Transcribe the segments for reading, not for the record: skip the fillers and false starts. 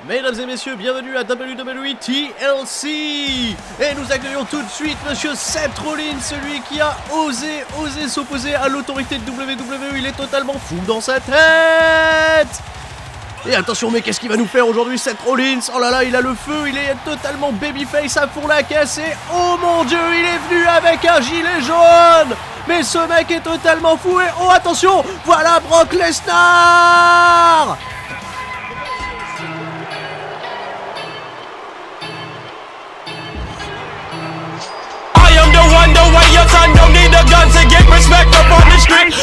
Mesdames et messieurs, bienvenue à WWE TLC. Et nous accueillons tout de suite Monsieur Seth Rollins, celui qui a osé s'opposer à l'autorité de WWE. Il est totalement fou dans sa tête. Et attention, mais qu'est-ce qu'il va nous faire aujourd'hui, Seth Rollins? Oh là là, il a le feu, il est totalement babyface à fond la caisse. Et oh mon Dieu, il est venu avec un gilet jaune. Mais ce mec est totalement fou. Et oh attention, voilà Brock Lesnar.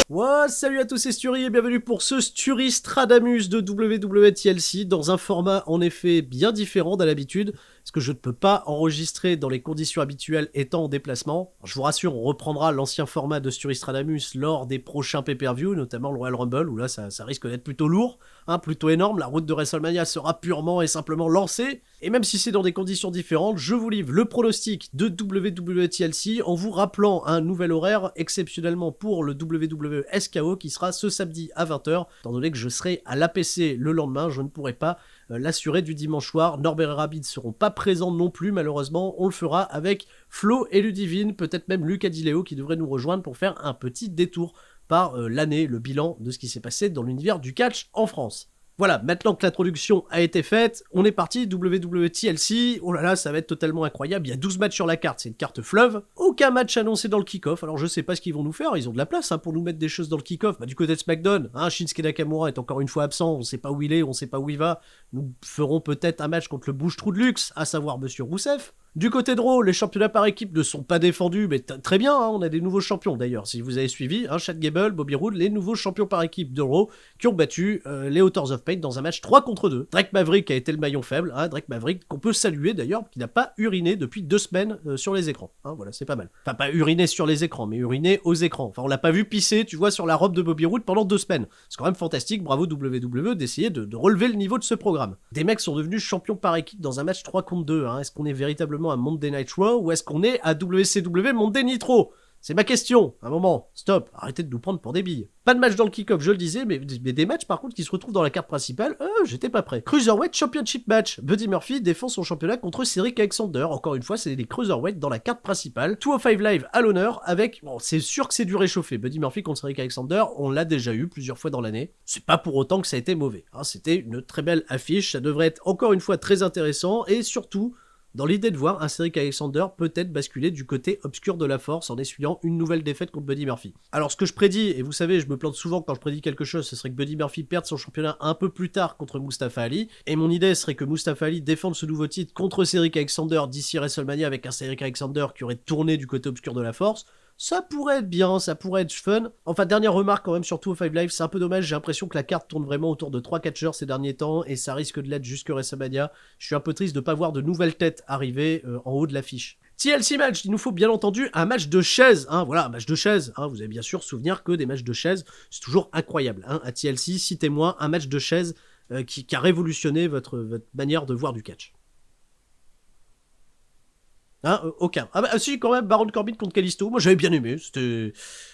Ouais, salut à tous, c'est Sturi et bienvenue pour ce Sturi Stradamus de WWE TLC dans un format en effet bien différent d'à l'habitude, parce que je ne peux pas enregistrer dans les conditions habituelles étant en déplacement. Je vous rassure, on reprendra l'ancien format de Sturi Stradamus lors des prochains pay-per-view, notamment le Royal Rumble, où là ça risque d'être plutôt lourd, plutôt énorme. La route de WrestleMania sera purement et simplement lancée, et même si c'est dans des conditions différentes, je vous livre le pronostic de WWE TLC en vous rappelant un nouvel horaire exceptionnellement pour le WWE SKO qui sera ce samedi à 20h, étant donné que je serai à l'APC le lendemain, je ne pourrai pas l'assurer du dimanche soir. Norbert et Rabbit ne seront pas présents non plus malheureusement, on le fera avec Flo et Ludivine, peut-être même Lucas Di Leo qui devrait nous rejoindre pour faire un petit détour par l'année, le bilan de ce qui s'est passé dans l'univers du catch en France. Voilà, maintenant que l'introduction a été faite, on est parti, WWE TLC, oh là là, ça va être totalement incroyable, il y a 12 matchs sur la carte, c'est une carte fleuve, aucun match annoncé dans le kick-off, alors je sais pas ce qu'ils vont nous faire, ils ont de la place pour nous mettre des choses dans le kick-off, du côté de SmackDown, Shinsuke Nakamura est encore une fois absent, on sait pas où il est, on sait pas où il va, nous ferons peut-être un match contre le bouche-trou de luxe, à savoir Monsieur Rousseff. Du côté de Raw, les championnats par équipe ne sont pas défendus, mais très bien, on a des nouveaux champions d'ailleurs. Si vous avez suivi, Chad Gable, Bobby Roode, les nouveaux champions par équipe de Raw qui ont battu les Authors of Pain dans un match 3 contre 2. Drake Maverick a été le maillon faible, Drake Maverick qu'on peut saluer d'ailleurs, qui n'a pas uriné depuis 2 semaines sur les écrans. Voilà, c'est pas mal. Enfin, pas uriné sur les écrans, mais uriné aux écrans. Enfin, on l'a pas vu pisser, tu vois, sur la robe de Bobby Roode pendant 2 semaines. C'est quand même fantastique, bravo WWE d'essayer de relever le niveau de ce programme. Des mecs sont devenus champions par équipe dans un match 3 contre 2. Est-ce qu'on est véritablement un Monday Night Raw ou est-ce qu'on est à WCW Monday Nitro? C'est ma question. Un moment, stop, arrêtez de nous prendre pour des billes. Pas de match dans le kick-off, je le disais, mais des matchs par contre qui se retrouvent dans la carte principale, j'étais pas prêt. Cruiserweight Championship Match. Buddy Murphy défend son championnat contre Cedric Alexander. Encore une fois, c'est des Cruiserweight dans la carte principale. 205 Live à l'honneur avec... Bon, c'est sûr que c'est du réchauffé. Buddy Murphy contre Cedric Alexander, on l'a déjà eu plusieurs fois dans l'année. C'est pas pour autant que ça a été mauvais. C'était une très belle affiche, ça devrait être encore une fois très intéressant et surtout... dans l'idée de voir un Cedric Alexander peut-être basculer du côté obscur de la force en essuyant une nouvelle défaite contre Buddy Murphy. Alors ce que je prédis, et vous savez je me plante souvent quand je prédis quelque chose, ce serait que Buddy Murphy perde son championnat un peu plus tard contre Mustafa Ali, et mon idée serait que Mustafa Ali défende ce nouveau titre contre Cedric Alexander d'ici WrestleMania avec un Cedric Alexander qui aurait tourné du côté obscur de la force. Ça pourrait être bien, ça pourrait être fun. Enfin, dernière remarque quand même sur 205 Live, c'est un peu dommage, j'ai l'impression que la carte tourne vraiment autour de 3 catcheurs ces derniers temps, et ça risque de l'être jusque WrestleMania. Je suis un peu triste de pas voir de nouvelles têtes arriver en haut de l'affiche. TLC match, il nous faut bien entendu un match de chaise, voilà, un match de chaise, vous avez bien sûr souvenir que des matchs de chaise, c'est toujours incroyable, à TLC, citez-moi un match de chaise qui a révolutionné votre manière de voir du catch. Aucun. Si, quand même, Baron Corbin contre Kalisto. Moi, j'avais bien aimé.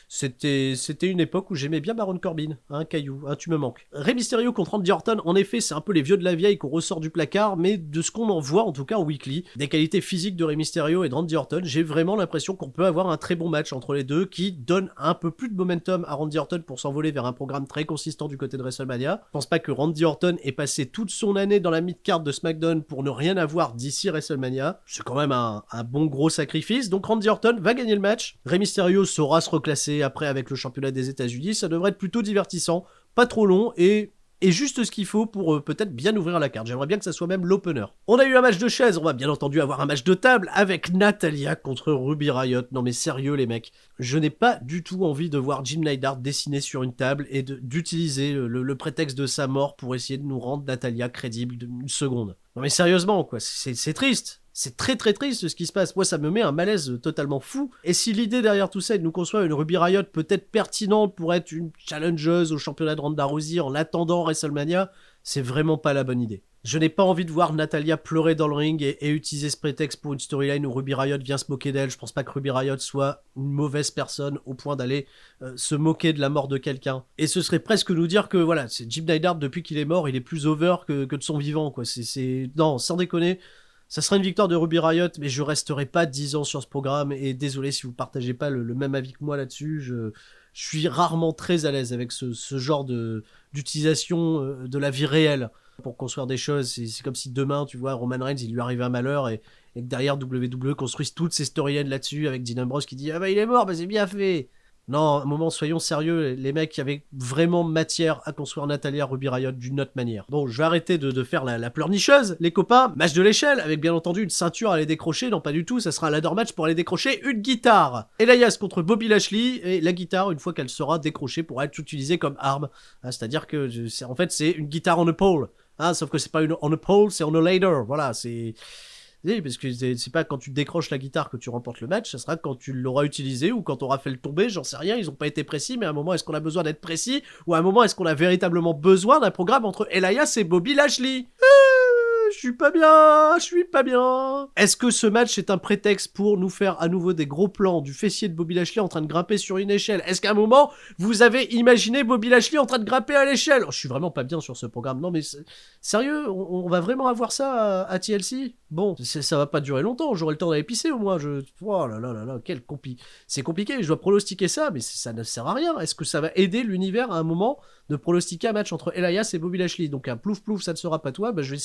C'était une époque où j'aimais bien Baron Corbin. Caillou, tu me manques. Rey Mysterio contre Randy Orton, en effet, c'est un peu les vieux de la vieille qu'on ressort du placard, mais de ce qu'on en voit, en tout cas en weekly, des qualités physiques de Rey Mysterio et de Randy Orton, j'ai vraiment l'impression qu'on peut avoir un très bon match entre les deux, qui donne un peu plus de momentum à Randy Orton pour s'envoler vers un programme très consistant du côté de WrestleMania. Je pense pas que Randy Orton ait passé toute son année dans la mid-card de SmackDown pour ne rien avoir d'ici WrestleMania. C'est quand même un bon gros sacrifice, donc Randy Orton va gagner le match. Rey Mysterio saura se reclasser après avec le championnat des États-Unis, ça devrait être plutôt divertissant, pas trop long et juste ce qu'il faut pour peut-être bien ouvrir la carte. J'aimerais bien que ça soit même l'opener. On a eu un match de chaise, on va bien entendu avoir un match de table avec Natalya contre Ruby Riott. Non mais sérieux les mecs, je n'ai pas du tout envie de voir Jim Neidhart dessiner sur une table et d'utiliser le prétexte de sa mort pour essayer de nous rendre Natalya crédible d'une seconde. Non mais sérieusement quoi, c'est triste. C'est très très triste ce qui se passe. Moi, ça me met un malaise totalement fou. Et si l'idée derrière tout ça est de nous construire une Ruby Riott peut-être pertinente pour être une challengeuse au championnat de Ronda Rousey en attendant WrestleMania, c'est vraiment pas la bonne idée. Je n'ai pas envie de voir Natalya pleurer dans le ring et utiliser ce prétexte pour une storyline où Ruby Riott vient se moquer d'elle. Je pense pas que Ruby Riott soit une mauvaise personne au point d'aller se moquer de la mort de quelqu'un. Et ce serait presque nous dire que voilà, c'est Jim Neidhart, depuis qu'il est mort, il est plus over que de son vivant, quoi. Non, sans déconner. Ça sera une victoire de Ruby Riott, mais je resterai pas 10 ans sur ce programme. Et désolé si vous partagez pas le même avis que moi là-dessus. Je suis rarement très à l'aise avec ce genre d'utilisation de la vie réelle pour construire des choses. C'est comme si demain, tu vois, Roman Reigns, il lui arrive un malheur et que derrière WWE construise toutes ses storylines là-dessus avec Dean Ambrose qui dit ah bah il est mort, bah c'est bien fait. Non, à un moment, soyons sérieux, les mecs avaient vraiment matière à construire Natalya Ruby Riott d'une autre manière. Bon, je vais arrêter de faire la pleurnicheuse, les copains. Match de l'échelle, avec bien entendu une ceinture à aller décrocher. Non, pas du tout, ça sera un ladder match pour aller décrocher une guitare. Elias contre Bobby Lashley, et la guitare, une fois qu'elle sera décrochée, pourra être utilisée comme arme. C'est-à-dire que, en fait, c'est une guitare on a pole. Sauf que c'est pas une on a pole, c'est on a ladder. Voilà, c'est... Oui, parce que c'est pas quand tu décroches la guitare que tu remportes le match, ça sera quand tu l'auras utilisé ou quand tu auras fait le tomber, j'en sais rien, ils ont pas été précis, mais à un moment est-ce qu'on a besoin d'être précis, ou à un moment est-ce qu'on a véritablement besoin d'un programme entre Elias et Bobby Lashley? Je suis pas bien, je suis pas bien. Est-ce que ce match est un prétexte pour nous faire à nouveau des gros plans du fessier de Bobby Lashley en train de grimper sur une échelle? Est-ce qu'à un moment, vous avez imaginé Bobby Lashley en train de grimper à l'échelle? Je suis vraiment pas bien sur ce programme. Non mais sérieux, on va vraiment avoir ça à TLC? Bon, ça va pas durer longtemps, j'aurai le temps d'aller pisser au moins. Oh là là là là, c'est compliqué, je dois pronostiquer ça, mais ça ne sert à rien. Est-ce que ça va aider l'univers à un moment de pronostiquer un match entre Elias et Bobby Lashley? Donc un plouf plouf, ça ne sera pas toi, bah je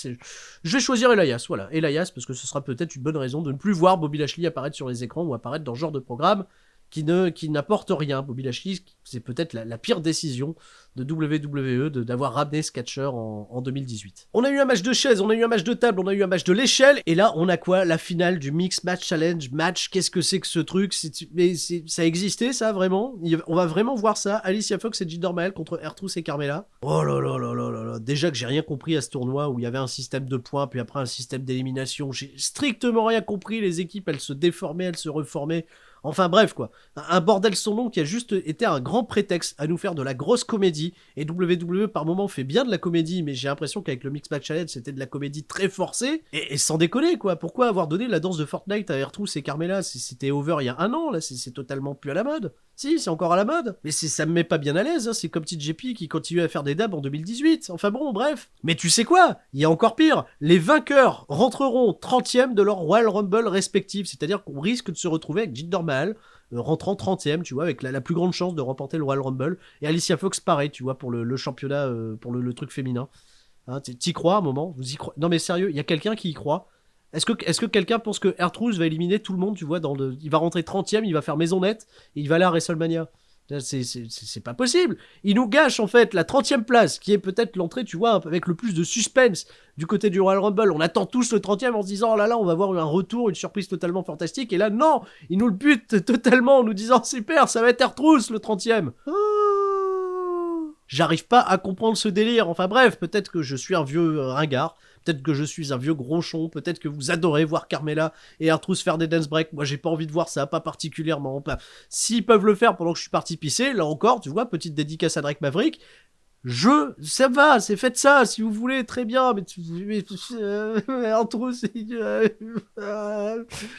vais choisir Elias, voilà, Elias, parce que ce sera peut-être une bonne raison de ne plus voir Bobby Lashley apparaître sur les écrans ou apparaître dans ce genre de programme qui n'apporte rien. Bobby Lashley, c'est peut-être la pire décision de WWE d'avoir ramené ce catcheur en 2018. On a eu un match de chaise, on a eu un match de table, on a eu un match de l'échelle, et là on a quoi? La finale du Mix Match Challenge match. Qu'est-ce que c'est que ce truc? Ça existait ça vraiment? On va vraiment voir ça? Alicia Fox et Jinder Mahal contre R-Truth et Carmella? Oh là là là là là là. Déjà que j'ai rien compris à ce tournoi où il y avait un système de points puis après un système d'élimination. J'ai strictement rien compris. Les équipes elles se déformaient, elles se reformaient. Enfin bref quoi, un bordel sans nom qui a juste été un grand prétexte à nous faire de la grosse comédie, et WWE par moments fait bien de la comédie, mais j'ai l'impression qu'avec le Mix Match Challenge c'était de la comédie très forcée, et sans déconner quoi, pourquoi avoir donné la danse de Fortnite à R-Truth et Carmella? C'était over il y a un an, là c'est totalement plus à la mode. Si, c'est encore à la mode, mais ça me met pas bien à l'aise, c'est comme TJP qui continue à faire des dabs en 2018, enfin bon, bref. Mais tu sais quoi? Il y a encore pire, les vainqueurs rentreront 30e de leur Royal Rumble respectif, c'est-à-dire qu'on risque de se retrouver avec Jinder Mahal, rentrant 30e, tu vois, avec la plus grande chance de remporter le Royal Rumble, et Alicia Fox pareil, tu vois, pour le championnat, pour le truc féminin. T'y crois à un moment? Vous y croyez? Non mais sérieux, il y a quelqu'un qui y croit? Est-ce que quelqu'un pense que R-Truth va éliminer tout le monde, tu vois, il va rentrer 30e, il va faire maison nette, et il va aller à WrestleMania? C'est pas possible. Il nous gâche en fait la 30e place, qui est peut-être l'entrée, tu vois, avec le plus de suspense du côté du Royal Rumble. On attend tous le 30e en se disant, oh là là, on va avoir un retour, une surprise totalement fantastique. Et là, non, il nous le bute totalement en nous disant, super, ça va être R-Truth le 30e. J'arrive pas à comprendre ce délire. Enfin bref, peut-être que je suis un vieux ringard. Peut-être que je suis un vieux gronchon, peut-être que vous adorez voir Carmella et R-Truth faire des dance breaks. Moi, j'ai pas envie de voir ça, pas particulièrement. S'ils peuvent le faire pendant que je suis parti pisser, là encore, tu vois, petite dédicace à Drake Maverick. Ça va, c'est faites ça, si vous voulez, très bien, mais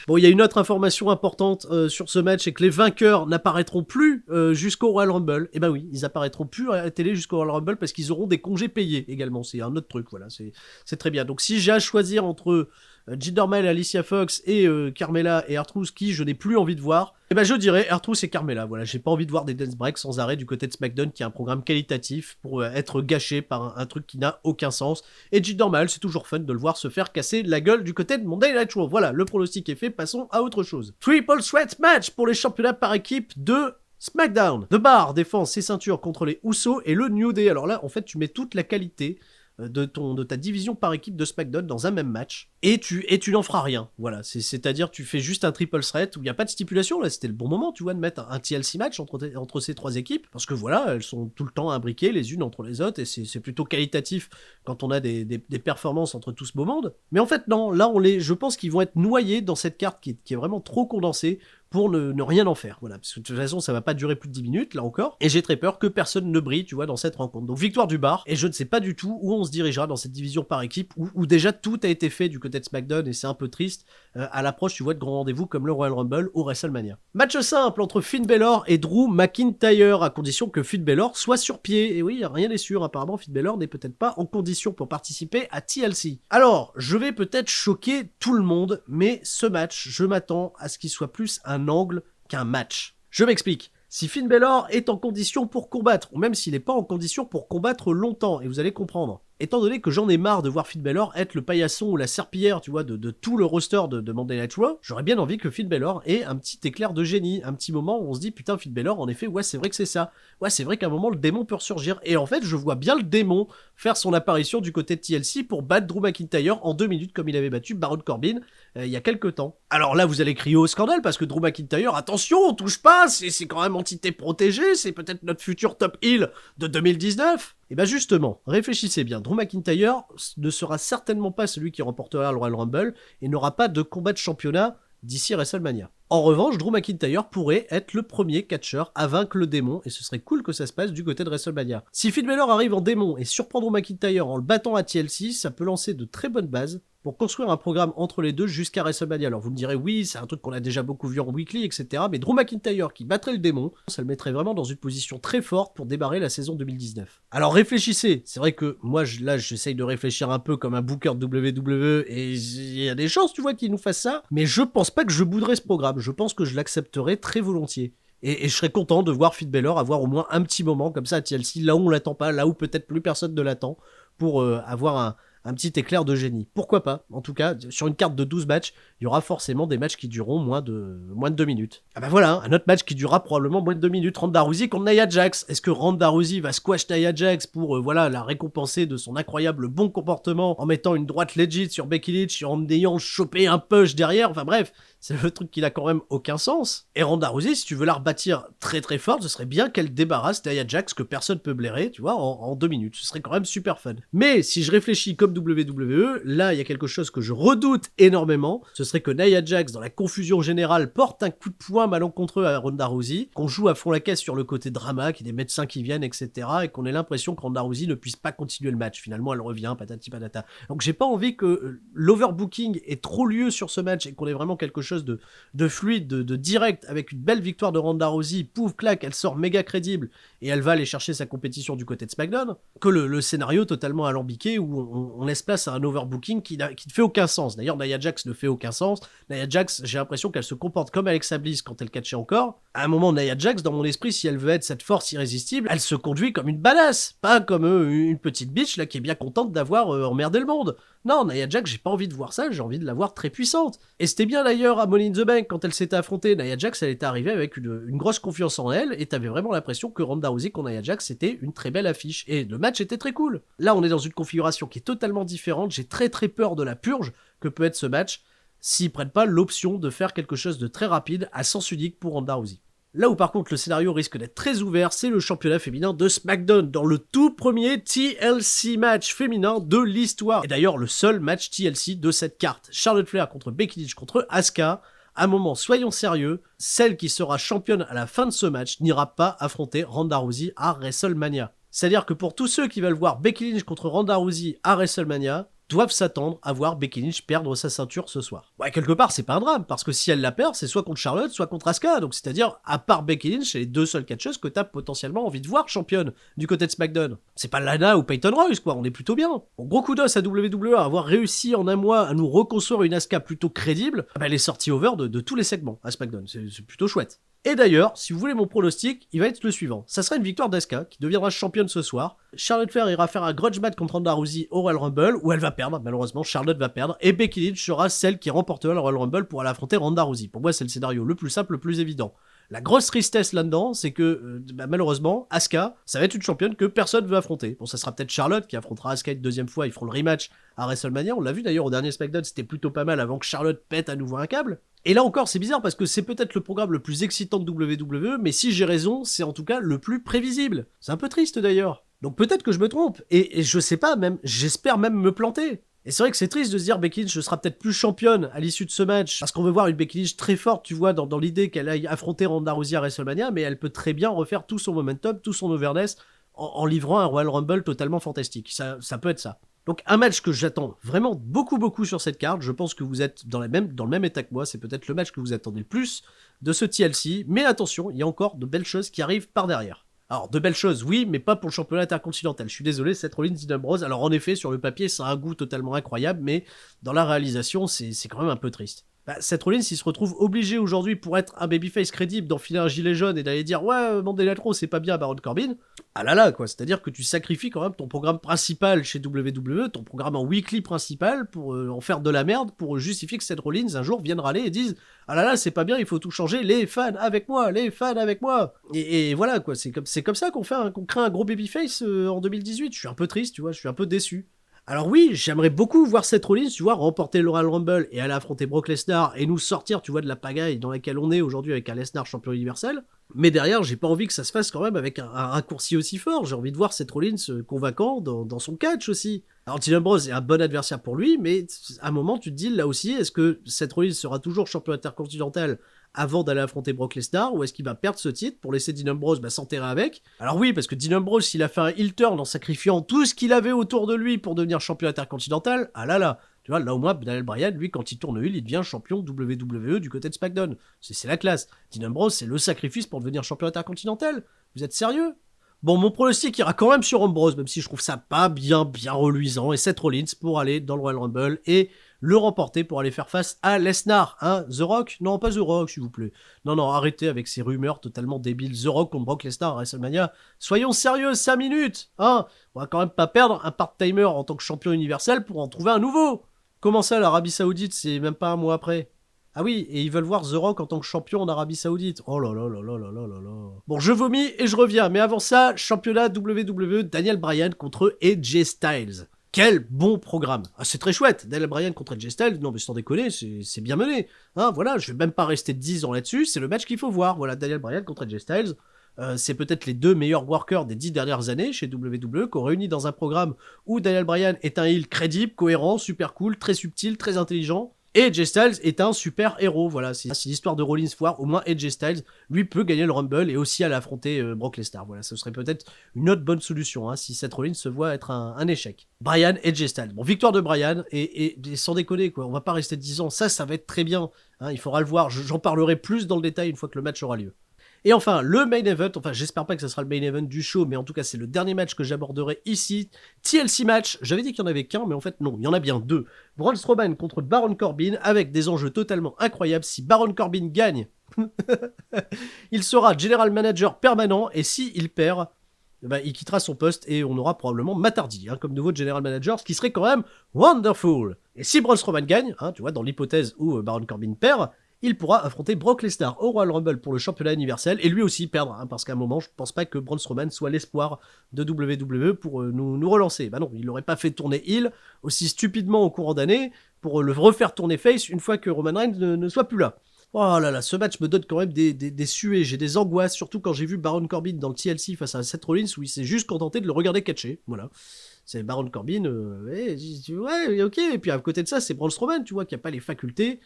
bon, il y a une autre information importante sur ce match, c'est que les vainqueurs n'apparaîtront plus jusqu'au Royal Rumble. Et ben oui, ils apparaîtront plus à la télé jusqu'au Royal Rumble parce qu'ils auront des congés payés également, c'est un autre truc, voilà, c'est très bien. Donc si j'ai à choisir entre Jinder Mahal, Alicia Fox et Carmella et R-Truth qui je n'ai plus envie de voir, et ben je dirais R-Truth et Carmella. Voilà, j'ai pas envie de voir des dance breaks sans arrêt du côté de SmackDown qui est un programme qualitatif pour être gâché par un truc qui n'a aucun sens. Et Jinder Mahal, c'est toujours fun de le voir se faire casser la gueule du côté de Monday Night Raw. Voilà, le pronostic est fait, passons à autre chose. Triple Threat Match pour les championnats par équipe de SmackDown. The Bar défend ses ceintures contre les Usos et le New Day. Alors là, en fait, tu mets toute la qualité de ta division par équipe de SmackDown dans un même match et tu n'en feras rien. Voilà, c'est-à-dire tu fais juste un triple threat où il n'y a pas de stipulation. Là, c'était le bon moment, tu vois, de mettre un TLC match entre ces trois équipes parce que voilà, elles sont tout le temps imbriquées les unes entre les autres et c'est plutôt qualitatif quand on a des performances entre tout ce beau monde. Mais en fait, non, là, je pense qu'ils vont être noyés dans cette carte qui est vraiment trop condensée pour ne rien en faire. Voilà, parce que de toute façon, ça va pas durer plus de 10 minutes, là encore. Et j'ai très peur que personne ne brille, tu vois, dans cette rencontre. Donc victoire du bar, et je ne sais pas du tout où on se dirigera dans cette division par équipe, où déjà tout a été fait du côté de SmackDown, et c'est un peu triste, à l'approche, tu vois, de grands rendez-vous comme le Royal Rumble ou WrestleMania. Match simple entre Finn Balor et Drew McIntyre, à condition que Finn Balor soit sur pied. Et oui, rien n'est sûr, apparemment Finn Balor n'est peut-être pas en condition pour participer à TLC. Alors, je vais peut-être choquer tout le monde, mais ce match, je m'attends à ce qu'il soit plus un angle qu'un match. Je m'explique. Si Finn Balor est en condition pour combattre, ou même s'il n'est pas en condition pour combattre longtemps, et vous allez comprendre, étant donné que j'en ai marre de voir Finn Balor être le paillasson ou la serpillière, tu vois, de tout le roster de Monday Night Raw, j'aurais bien envie que Finn Balor ait un petit éclair de génie, un petit moment où on se dit, putain, Finn Balor, en effet, ouais, c'est vrai que c'est ça. Ouais, c'est vrai qu'à un moment, le démon peut ressurgir. Et en fait, je vois bien le démon faire son apparition du côté de TLC pour battre Drew McIntyre en 2 minutes comme il avait battu Baron Corbin il y a quelques temps. Alors là, vous allez crier au scandale parce que Drew McIntyre, attention, on touche pas, c'est quand même entité protégée, c'est peut-être notre futur top heel de 2019. Et ben justement, réfléchissez bien, Drew McIntyre ne sera certainement pas celui qui remportera le Royal Rumble et n'aura pas de combat de championnat d'ici WrestleMania. En revanche, Drew McIntyre pourrait être le premier catcheur à vaincre le démon, et ce serait cool que ça se passe du côté de WrestleMania. Si Finn Balor arrive en démon et surprend Drew McIntyre en le battant à TLC, ça peut lancer de très bonnes bases pour construire un programme entre les deux jusqu'à WrestleMania. Alors vous me direz, oui, c'est un truc qu'on a déjà beaucoup vu en weekly, etc. Mais Drew McIntyre qui battrait le démon, ça le mettrait vraiment dans une position très forte pour démarrer la saison 2019. Alors réfléchissez, c'est vrai que moi, là, j'essaye de réfléchir un peu comme un booker de WWE, et il y a des chances, tu vois, qu'il nous fasse ça, mais je pense pas que je bouderais ce programme, je pense que je l'accepterais très volontiers. Et je serais content de voir Finn Balor avoir au moins un petit moment comme ça à TLC, là où on l'attend pas, là où peut-être plus personne ne l'attend, pour avoir un petit éclair de génie. Pourquoi pas? En tout cas, sur une carte de 12 matchs, il y aura forcément des matchs qui dureront moins de 2 minutes. Ah bah voilà, un autre match qui durera probablement moins de 2 minutes, Ronda Rousey contre Nia Jax. Est-ce que Ronda Rousey va squash Nia Jax pour voilà, la récompenser de son incroyable bon comportement en mettant une droite legit sur Becky Lynch et en ayant chopé un push derrière? Enfin bref, c'est le truc qui n'a quand même aucun sens. Et Ronda Rousey, si tu veux la rebâtir très très forte, ce serait bien qu'elle débarrasse Nia Jax que personne peut blairer, tu vois, en 2 minutes. Ce serait quand même super fun. Mais si je réfléchis comme WWE, là il y a quelque chose que je redoute énormément, ce serait que Nia Jax, dans la confusion générale, porte un coup de poing malencontreux à Ronda Rousey, qu'on joue à fond la caisse sur le côté drama, qu'il y ait des médecins qui viennent, etc., et qu'on ait l'impression que Ronda Rousey ne puisse pas continuer le match. Finalement, elle revient, patati patata. Donc j'ai pas envie que l'overbooking ait trop lieu sur ce match et qu'on ait vraiment quelque chose de fluide, de direct, avec une belle victoire de Ronda Rousey, pouf, clac, elle sort méga crédible, et elle va aller chercher sa compétition du côté de SmackDown, que le scénario totalement alambiqué où on laisse place à un overbooking qui ne fait aucun sens. D'ailleurs, Nia Jax ne fait aucun sens. Nia Jax, j'ai l'impression qu'elle se comporte comme Alexa Bliss quand elle catchait encore. À un moment, Nia Jax, dans mon esprit, si elle veut être cette force irrésistible, elle se conduit comme une badass, pas comme une petite bitch là qui est bien contente d'avoir emmerdé le monde. Non, Nia Jax, j'ai pas envie de voir ça, j'ai envie de la voir très puissante. Et c'était bien d'ailleurs à Money in the Bank, quand elle s'était affrontée, Nia Jax, elle était arrivée avec une grosse confiance en elle, et t'avais vraiment l'impression que Ronda Rousey contre Nia Jax, c'était une très belle affiche. Et le match était très cool. Là, on est dans une configuration qui est totalement différente, j'ai très très peur de la purge que peut être ce match, s'ils prennent pas l'option de faire quelque chose de très rapide à sens unique pour Ronda Rousey. Là où par contre le scénario risque d'être très ouvert, c'est le championnat féminin de SmackDown, dans le tout premier TLC match féminin de l'histoire. Et d'ailleurs le seul match TLC de cette carte. Charlotte Flair contre Becky Lynch contre Asuka. À un moment, soyons sérieux, celle qui sera championne à la fin de ce match n'ira pas affronter Ronda Rousey à WrestleMania. C'est-à-dire que pour tous ceux qui veulent voir Becky Lynch contre Ronda Rousey à WrestleMania, doivent s'attendre à voir Becky Lynch perdre sa ceinture ce soir. Ouais, quelque part, c'est pas un drame, parce que si elle la perd, c'est soit contre Charlotte, soit contre Asuka. Donc c'est-à-dire, à part Becky Lynch, c'est les deux seules catcheuses que t'as potentiellement envie de voir championne du côté de SmackDown. C'est pas Lana ou Peyton Royce, quoi, on est plutôt bien. Bon, gros coup d'os à WWE à avoir réussi en un mois à nous reconstruire une Asuka plutôt crédible, bah, elle est sortie over de tous les segments à SmackDown, c'est plutôt chouette. Et d'ailleurs, si vous voulez mon pronostic, il va être le suivant. Ça sera une victoire d'Asuka, qui deviendra championne ce soir. Charlotte Flair ira faire un grudge match contre Ronda Rousey au Royal Rumble, où elle va perdre, malheureusement, Charlotte va perdre, et Becky Lynch sera celle qui remportera le Royal Rumble pour aller affronter Ronda Rousey. Pour moi, c'est le scénario le plus simple, le plus évident. La grosse tristesse là-dedans, c'est que, malheureusement, Asuka, ça va être une championne que personne veut affronter. Bon, ça sera peut-être Charlotte qui affrontera Asuka une deuxième fois, ils feront le rematch à WrestleMania, on l'a vu d'ailleurs au dernier SmackDown, c'était plutôt pas mal avant que Charlotte pète à nouveau un câble. Et là encore, c'est bizarre parce que c'est peut-être le programme le plus excitant de WWE, mais si j'ai raison, c'est en tout cas le plus prévisible. C'est un peu triste d'ailleurs. Donc peut-être que je me trompe, et je sais pas même, j'espère même me planter. Et c'est vrai que c'est triste de se dire Becky Lynch ne sera peut-être plus championne à l'issue de ce match, parce qu'on veut voir une Becky Lynch très forte, tu vois, dans l'idée qu'elle aille affronter Ronda Rousey à WrestleMania, mais elle peut très bien refaire tout son momentum, tout son overness, en livrant un Royal Rumble totalement fantastique. Ça peut être ça. Donc un match que j'attends vraiment beaucoup sur cette carte. Je pense que vous êtes dans le même état que moi. C'est peut-être le match que vous attendez le plus de ce TLC. Mais attention, il y a encore de belles choses qui arrivent par derrière. Alors, de belles choses, oui, mais pas pour le championnat intercontinental. Je suis désolé, Seth Rollins, Dean Ambrose. Alors, en effet, sur le papier, ça a un goût totalement incroyable, mais dans la réalisation, c'est quand même un peu triste. Seth Rollins, il se retrouve obligé aujourd'hui, pour être un babyface crédible, d'enfiler un gilet jaune et d'aller dire ouais, Mandela Trop, c'est pas bien, Baron Corbin. Ah là là, quoi. C'est-à-dire que tu sacrifies quand même ton programme principal chez WWE, ton programme en weekly principal, pour en faire de la merde, pour justifier que Seth Rollins un jour vienne râler et dise ah là là, c'est pas bien, il faut tout changer, les fans avec moi, les fans avec moi. Et voilà, quoi. C'est comme ça qu'on crée un gros babyface en 2018. Je suis un peu triste, tu vois, je suis un peu déçu. Alors oui, j'aimerais beaucoup voir Seth Rollins, tu vois, remporter le Royal Rumble et aller affronter Brock Lesnar et nous sortir, tu vois, de la pagaille dans laquelle on est aujourd'hui avec un Lesnar champion universel. Mais derrière, j'ai pas envie que ça se fasse quand même avec un raccourci aussi fort. J'ai envie de voir Seth Rollins convaincant dans son catch aussi. Alors Dean Ambrose est un bon adversaire pour lui, mais à un moment tu te dis là aussi, est-ce que Seth Rollins sera toujours champion intercontinental avant d'aller affronter Brock Lesnar, ou est-ce qu'il va perdre ce titre pour laisser Dean Ambrose s'enterrer avec? Alors oui, parce que Dean Ambrose, s'il a fait un heel turn en sacrifiant tout ce qu'il avait autour de lui pour devenir champion intercontinental, ah là là, tu vois, là au moins, Daniel Bryan, lui, quand il tourne heel, il devient champion WWE du côté de SmackDown. C'est la classe. Dean Ambrose, c'est le sacrifice pour devenir champion intercontinental. Vous êtes sérieux? Bon, mon pronostic ira quand même sur Ambrose, même si je trouve ça pas bien reluisant, et Seth Rollins pour aller dans le Royal Rumble et le remporter pour aller faire face à Lesnar, hein. The Rock? Non, pas The Rock, s'il vous plaît. Non, arrêtez avec ces rumeurs totalement débiles. The Rock contre Brock Lesnar à WrestleMania. Soyons sérieux, 5 minutes, hein. On va quand même pas perdre un part-timer en tant que champion universel pour en trouver un nouveau. Comment ça, l'Arabie Saoudite, c'est même pas un mois après? Ah oui, et ils veulent voir The Rock en tant que champion en Arabie Saoudite. Oh là là là là là là là là. Bon, je vomis et je reviens, mais avant ça, championnat WWE, Daniel Bryan contre AJ Styles. Quel bon programme. Ah, c'est très chouette, Daniel Bryan contre AJ Styles, non mais sans déconner, c'est bien mené. Hein, voilà, je vais même pas rester 10 ans là-dessus, c'est le match qu'il faut voir. Voilà, Daniel Bryan contre AJ Styles. C'est peut-être les deux meilleurs workers des 10 dernières années chez WWE, qu'on réunit dans un programme où Daniel Bryan est un heel crédible, cohérent, super cool, très subtil, très intelligent. Et AJ Styles est un super héros, voilà, c'est l'histoire de Rollins foire, au moins AJ Styles, lui, peut gagner le Rumble et aussi aller affronter Brock Lesnar, voilà, ce serait peut-être une autre bonne solution, hein, si Seth Rollins se voit être un échec. Bryan, AJ Styles, bon, victoire de Bryan, et sans déconner, quoi, on va pas rester 10 ans, ça va être très bien, hein, il faudra le voir, j'en parlerai plus dans le détail une fois que le match aura lieu. Et enfin, le main event, enfin j'espère pas que ce sera le main event du show, mais en tout cas c'est le dernier match que j'aborderai ici. TLC match, j'avais dit qu'il y en avait qu'un, mais en fait non, il y en a bien deux. Braun Strowman contre Baron Corbin, avec des enjeux totalement incroyables. Si Baron Corbin gagne, il sera General Manager permanent, et si il perd, il quittera son poste et on aura probablement Matt Hardy comme nouveau General Manager, ce qui serait quand même wonderful. Et si Braun Strowman gagne, tu vois, dans l'hypothèse où Baron Corbin perd, il pourra affronter Brock Lesnar au Royal Rumble pour le championnat universel et lui aussi perdre, parce qu'à un moment, je pense pas que Braun Strowman soit l'espoir de WWE pour nous relancer. Bah non, il n'aurait pas fait tourner heel aussi stupidement au courant d'année pour le refaire tourner face une fois que Roman Reigns ne soit plus là. Oh là là, ce match me donne quand même des suées, j'ai des angoisses, surtout quand j'ai vu Baron Corbin dans le TLC face à Seth Rollins où il s'est juste contenté de le regarder catcher, voilà. C'est Baron Corbin, ouais, ok, et puis à côté de ça, c'est Braun Strowman, tu vois, qui a pas les facultés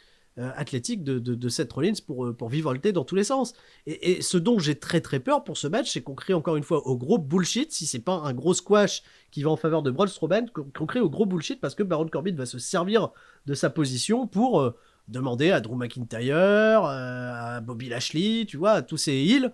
athlétique de Seth Rollins pour vivolter dans tous les sens. Et ce dont j'ai très peur pour ce match, c'est qu'on crée encore une fois au gros bullshit, si c'est pas un gros squash qui va en faveur de Braun Strowman, qu'on crée au gros bullshit parce que Baron Corbin va se servir de sa position pour demander à Drew McIntyre, à Bobby Lashley, tu vois, à tous ces heels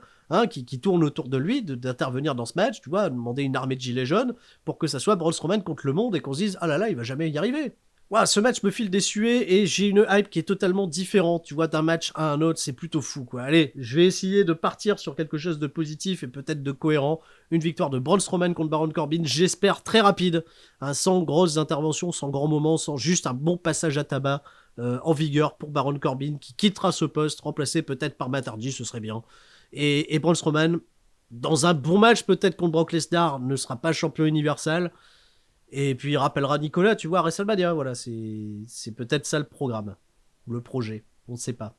qui tournent autour de lui, d'intervenir dans ce match, tu vois, demander une armée de gilets jaunes pour que ça soit Braun Strowman contre le monde et qu'on se dise « Ah là là, il va jamais y arriver !» Wow, ce match me file des suées et j'ai une hype qui est totalement différente, tu vois, d'un match à un autre, c'est plutôt fou, quoi. Allez, je vais essayer de partir sur quelque chose de positif et peut-être de cohérent. Une victoire de Braun Strowman contre Baron Corbin, j'espère très rapide, sans grosses interventions, sans grands moments, sans juste un bon passage à tabac en vigueur pour Baron Corbin, qui quittera ce poste, remplacé peut-être par Matt Hardy, ce serait bien. Et Braun Strowman, dans un bon match peut-être contre Brock Lesnar, ne sera pas champion universel. Et puis il rappellera Nicolas, tu vois, à WrestleMania, voilà, c'est peut-être ça le programme, ou le projet, on ne sait pas.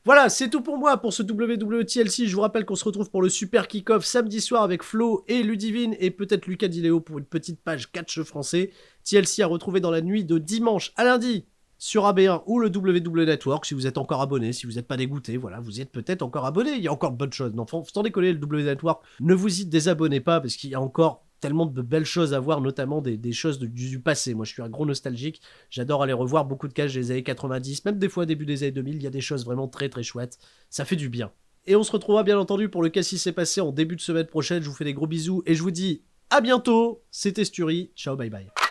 Voilà, c'est tout pour moi pour ce WWE TLC. Je vous rappelle qu'on se retrouve pour le super kick-off samedi soir avec Flo et Ludivine et peut-être Lucas Di Leo pour une petite page catch français. TLC à retrouver dans la nuit de dimanche à lundi sur AB1 ou le WWE Network si vous êtes encore abonné, si vous n'êtes pas dégoûté, voilà, vous y êtes peut-être encore abonné, il y a encore de bonnes choses. Non, sans déconner, le WWE Network, ne vous y désabonnez pas parce qu'il y a encore tellement de belles choses à voir, notamment des choses du passé. Moi, je suis un gros nostalgique, j'adore aller revoir beaucoup de cages des années 90, même des fois début des années 2000, il y a des choses vraiment très très chouettes, ça fait du bien. Et on se retrouvera bien entendu pour le Cassis s'est passé en début de semaine prochaine, je vous fais des gros bisous et je vous dis à bientôt, c'était Sturi, ciao bye bye.